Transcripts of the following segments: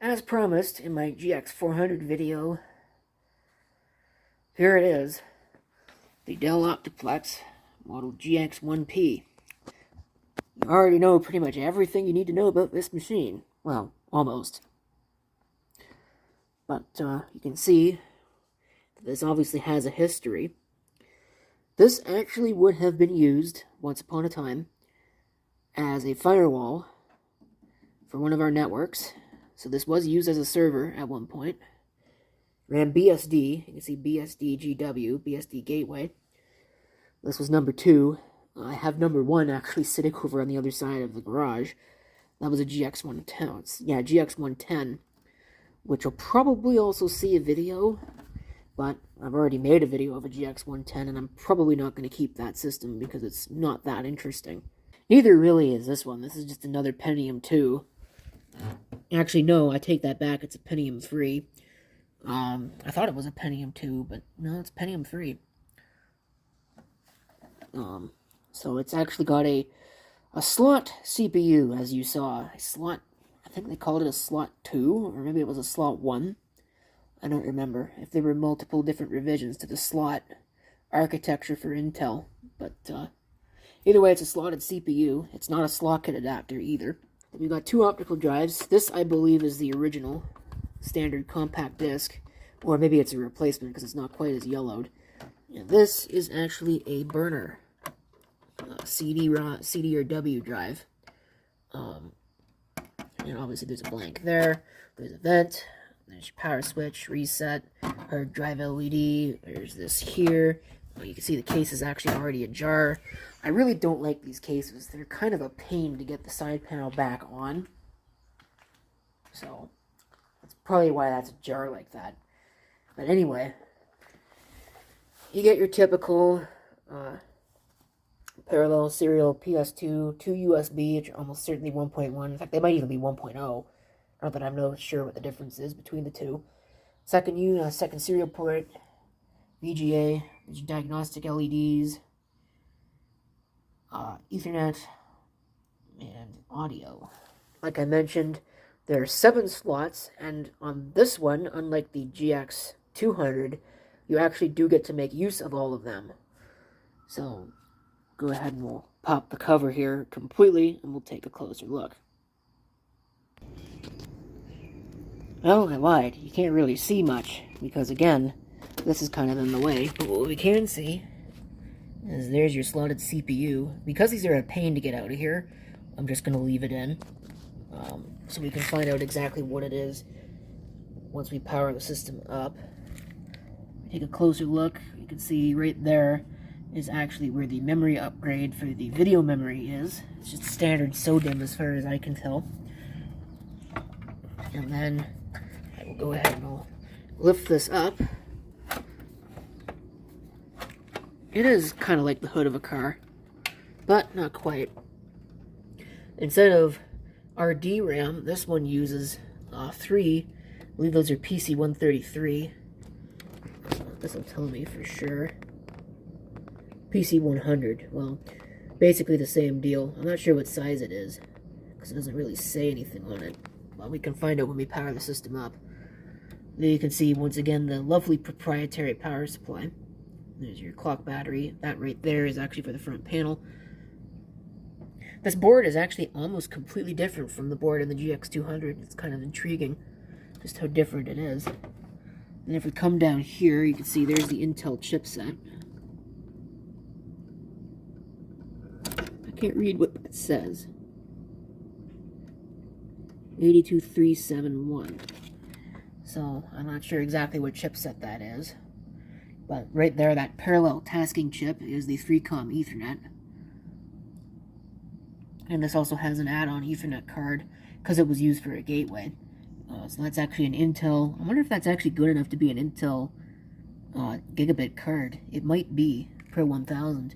As promised in my GX400 video, here it is, the Dell Optiplex model GX1p. You already know pretty much everything you need to know about this machine. Well, almost. But you can see that this obviously has a history. This actually would have been used, once upon a time, as a firewall for one of our networks. So this was used as a server at one point. Ran BSD. You can see BSD GW, BSD Gateway. This was number 2. I have number 1 actually sitting over on the other side of the garage. That was a GX110. Yeah, GX110, which you'll probably also see a video, but I've already made a video of a GX110, and I'm probably not going to keep that system because it's not that interesting. Neither really is this one. This is just another Pentium 2. Actually, no, I take that back. It's a Pentium 3. I thought it was a Pentium 2, but no, it's Pentium 3. So it's actually got a slot CPU, as you saw. A slot, I think they called it a slot 2, or maybe it was a slot 1. I don't remember if there were multiple different revisions to the slot architecture for Intel. But either way, it's a slotted CPU. It's not a slot kit adapter either. We've got 2 optical drives. This, I believe, is the original standard compact disc, or maybe it's a replacement because it's not quite as yellowed. And this is actually a burner, CD or W drive. And obviously there's a blank there. There's a vent. There's your power switch, reset, hard drive LED. There's this here. You can see the case is actually already ajar. I really don't like these cases. They're kind of a pain to get the side panel back on. So that's probably why that's ajar like that. But anyway, you get your typical parallel serial PS2, 2 USB, which are almost certainly 1.1. In fact, they might even be 1.0. Not that I'm not sure what the difference is between the two. Second serial port, VGA, there's your diagnostic LEDs, Ethernet, and audio. Like I mentioned, there are 7 slots, and on this one, unlike the GX200, you actually do get to make use of all of them. So, go ahead and we'll pop the cover here completely, and we'll take a closer look. Well, I lied. You can't really see much, because again, this is kind of in the way. But what we can see is there's your slotted CPU. Because these are a pain to get out of here, I'm just going to leave it in. So we can find out exactly what it is once we power the system up. Take a closer look. You can see right there is actually where the memory upgrade for the video memory is. It's just standard SODIMM as far as I can tell. And then I will go ahead and I'll lift this up. It is kind of like the hood of a car, but not quite. Instead of our DRAM, this one uses 3. I believe those are PC133. This will tell me for sure. PC100. Well, basically the same deal. I'm not sure what size it is, because it doesn't really say anything on it. Well, we can find out when we power the system up. There you can see, once again, the lovely proprietary power supply. There's your clock battery. That right there is actually for the front panel. This board is actually almost completely different from the board in the GX200. It's kind of intriguing just how different it is. And if we come down here, you can see there's the Intel chipset. I can't read what that says. 82371. So I'm not sure exactly what chipset that is. But right there, that parallel tasking chip is the 3-COM Ethernet. And this also has an add-on Ethernet card because it was used for a gateway. So that's actually an Intel. I wonder if that's actually good enough to be an Intel gigabit card. It might be Pro 1000.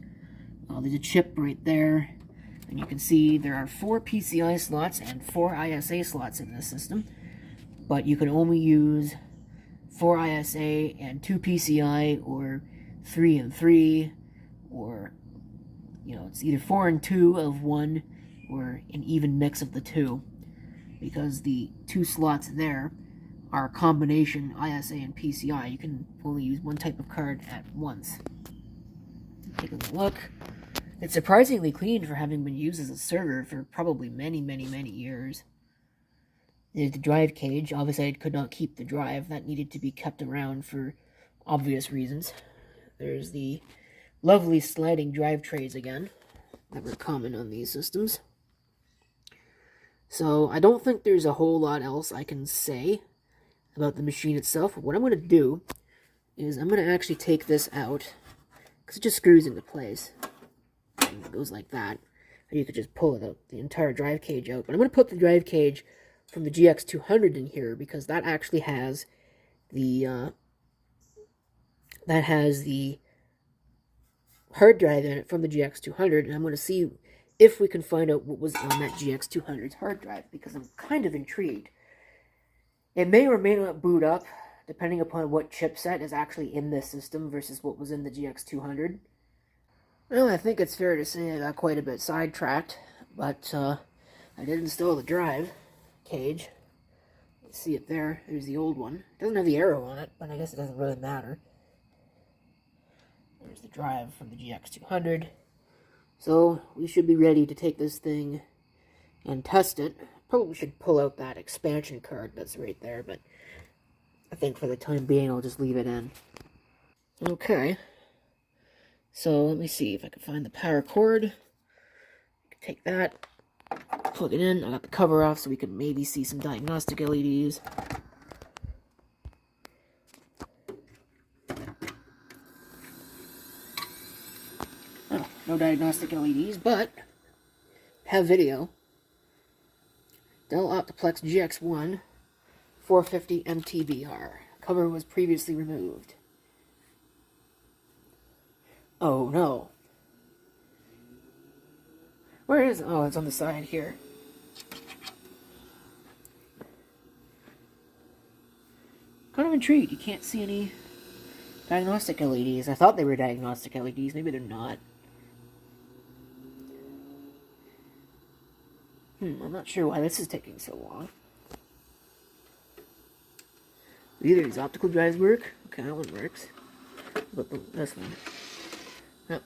There's a chip right there. And you can see there are 4 PCI slots and 4 ISA slots in this system. But you can only use 4 ISA and 2 PCI, or 3 and 3, or, it's either 4 and 2 of one, or an even mix of the two. because the two slots there are a combination ISA and PCI. You can only use one type of card at once. Take a look. It's surprisingly clean for having been used as a server for probably many years. There's the drive cage. Obviously, I could not keep the drive. That needed to be kept around for obvious reasons. There's the lovely sliding drive trays again that were common on these systems. So I don't think there's a whole lot else I can say about the machine itself. What I'm going to do is I'm going to actually take this out, because it just screws into place. And it goes like that. And you could just pull it out, the entire drive cage out. But I'm going to put the drive cage from the GX200 in here, because that actually has the hard drive in it from the GX200, and I'm going to see if we can find out what was on that GX200's hard drive, because I'm kind of intrigued. It may or may not boot up, depending upon what chipset is actually in this system versus what was in the GX200. Well, I think it's fair to say I got quite a bit sidetracked, but I did install the drive cage. You see it there. There's the old one. It doesn't have the arrow on it, but I guess it doesn't really matter. There's the drive from the GX200. So we should be ready to take this thing and test it. Probably should pull out that expansion card that's right there, but I think for the time being I'll just leave it in. Okay. So let me see if I can find the power cord. Take that, plug it in. I got the cover off so we can maybe see some diagnostic LEDs. Oh, no diagnostic LEDs, but have video. Dell Optiplex GX1 450 MTBR. Cover was previously removed. Oh no. Where is it? Oh, it's on the side here. Kind of intrigued. You can't see any diagnostic LEDs. I thought they were diagnostic LEDs. Maybe they're not. I'm not sure why this is taking so long. Either these optical drives work. Okay, that one works. But this one. Yep.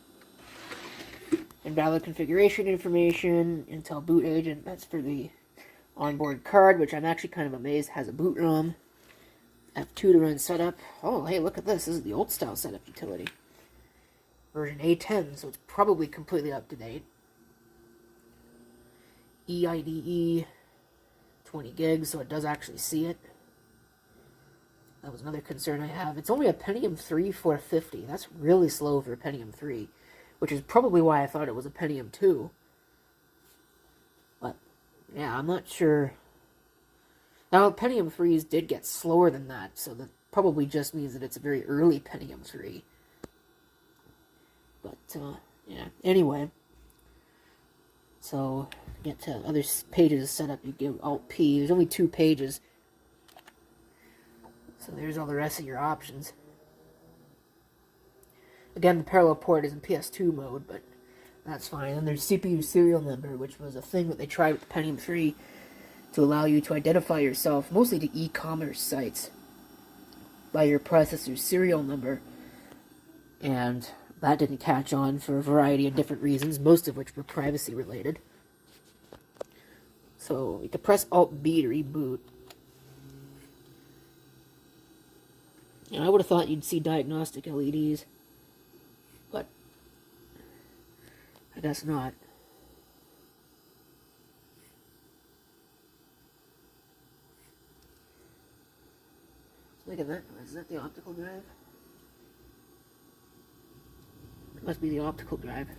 Invalid configuration information. Intel boot agent. That's for the onboard card, which I'm actually kind of amazed has a boot ROM. F2 to run setup. Oh, hey, look at this. This is the old style setup utility. Version A10, so it's probably completely up to date. EIDE 20 gigs, so it does actually see it. That was another concern I have. It's only a Pentium 3 450. That's really slow for a Pentium 3, which is probably why I thought it was a Pentium 2. But, yeah, I'm not sure. Now, Pentium 3s did get slower than that, so that probably just means that it's a very early Pentium 3. But, yeah. Anyway. So, get to other pages set up, you give Alt-P. There's only 2 pages. So there's all the rest of your options. Again, the parallel port is in PS2 mode, but that's fine. And there's CPU serial number, which was a thing that they tried with the Pentium 3 to allow you to identify yourself, mostly to e-commerce sites, by your processor's serial number. And that didn't catch on for a variety of different reasons, most of which were privacy related. So you could press Alt-B to reboot. And I would have thought you'd see diagnostic LEDs, but I guess not. Look at that. Is that the optical drive? It must be the optical drive.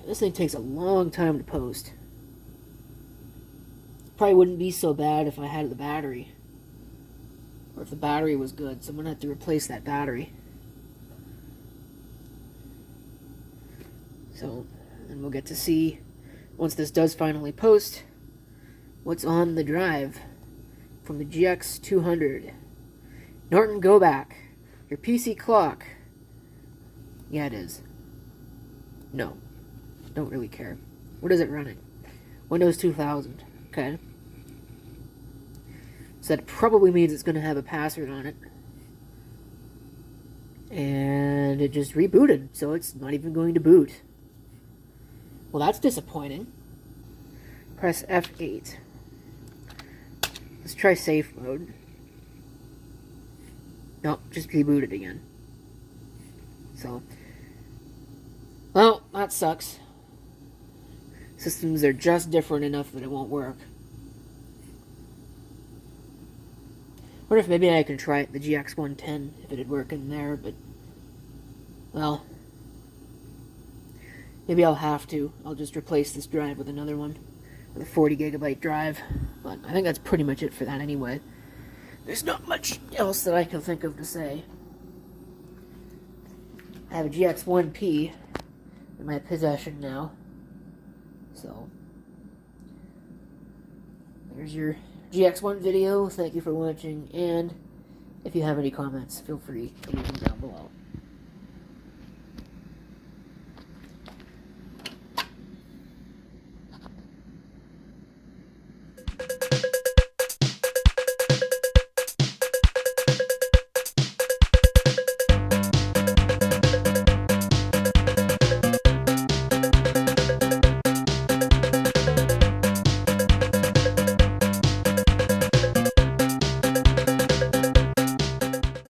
This thing takes a long time to post. Probably wouldn't be so bad if I had the battery. Or if the battery was good, so I'm going to have to replace that battery. So, and we'll get to see, once this does finally post, what's on the drive from the GX200. Norton, go back. Your PC clock. Yeah, it is. No. Don't really care. What is it running? Windows 2000. Okay. So that probably means it's going to have a password on it. And it just rebooted, so it's not even going to boot. Well, that's disappointing. Press F8. Let's try safe mode. Nope, just rebooted again. So, well, that sucks. Systems are just different enough that it won't work. I wonder if maybe I can try the GX110 if it'd work in there, but, well, maybe I'll have to. I'll just replace this drive with another one, with a 40 gigabyte drive. But I think that's pretty much it for that anyway. There's not much else that I can think of to say. I have a GX1p in my possession now. So, there's your GX1 video. Thank you for watching, and if you have any comments, feel free to leave them down below.